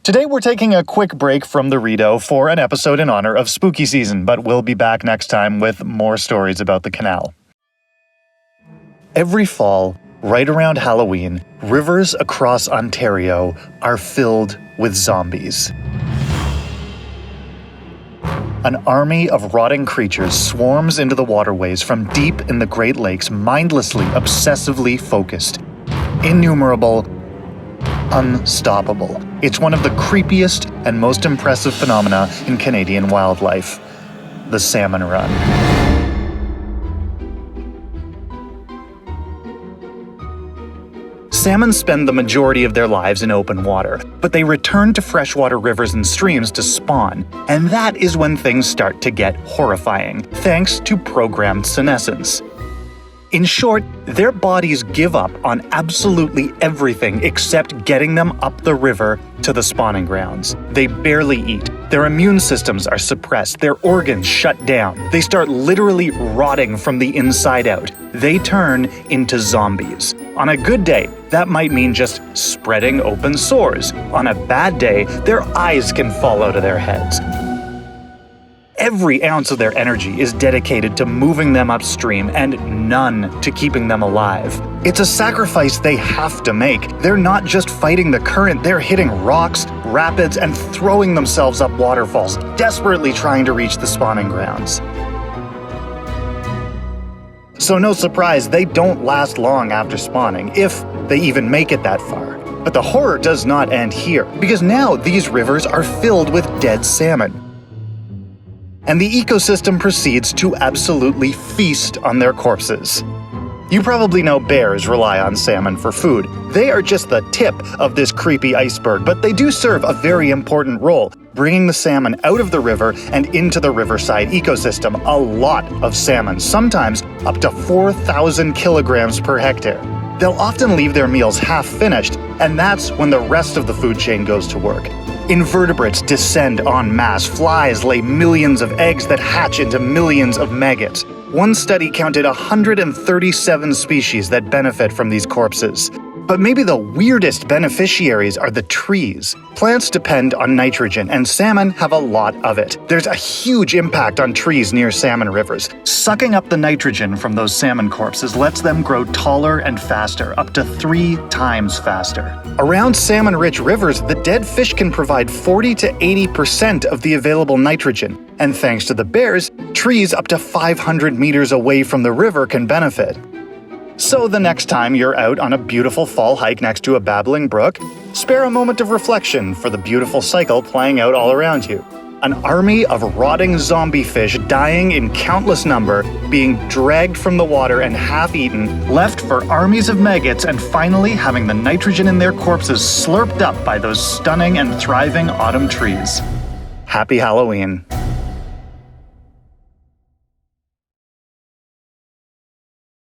Today we're taking a quick break from the Rideau for an episode in honor of spooky season, but we'll be back next time with more stories about the canal. Every fall, right around Halloween, rivers across Ontario are filled with zombies. An army of rotting creatures swarms into the waterways from deep in the Great Lakes, mindlessly, obsessively focused. Innumerable, unstoppable. It's one of the creepiest and most impressive phenomena in Canadian wildlife. The salmon run. Salmon spend the majority of their lives in open water, but they return to freshwater rivers and streams to spawn, and that is when things start to get horrifying, thanks to programmed senescence. In short, their bodies give up on absolutely everything except getting them up the river to the spawning grounds. They barely eat. Their immune systems are suppressed. Their organs shut down. They start literally rotting from the inside out. They turn into zombies. On a good day, that might mean just spreading open sores. On a bad day, their eyes can fall out of their heads. Every ounce of their energy is dedicated to moving them upstream and none to keeping them alive. It's a sacrifice they have to make. They're not just fighting the current, they're hitting rocks, rapids, and throwing themselves up waterfalls, desperately trying to reach the spawning grounds. So no surprise, they don't last long after spawning, if they even make it that far. But the horror does not end here, because now these rivers are filled with dead salmon. And the ecosystem proceeds to absolutely feast on their corpses. You probably know bears rely on salmon for food. They are just the tip of this creepy iceberg, but they do serve a very important role, bringing the salmon out of the river and into the riverside ecosystem. A lot of salmon, sometimes up to 4,000 kilograms per hectare. They'll often leave their meals half finished, and that's when the rest of the food chain goes to work. Invertebrates descend en masse. Flies lay millions of eggs that hatch into millions of maggots. One study counted 137 species that benefit from these corpses. But maybe the weirdest beneficiaries are the trees. Plants depend on nitrogen, and salmon have a lot of it. There's a huge impact on trees near salmon rivers. Sucking up the nitrogen from those salmon corpses lets them grow taller and faster, up to 3 times faster. Around salmon-rich rivers, the dead fish can provide 40 to 80% of the available nitrogen. And thanks to the bears, trees up to 500 meters away from the river can benefit. So the next time you're out on a beautiful fall hike next to a babbling brook, spare a moment of reflection for the beautiful cycle playing out all around you. An army of rotting zombie fish dying in countless number, being dragged from the water and half-eaten, left for armies of maggots, and finally having the nitrogen in their corpses slurped up by those stunning and thriving autumn trees. Happy Halloween.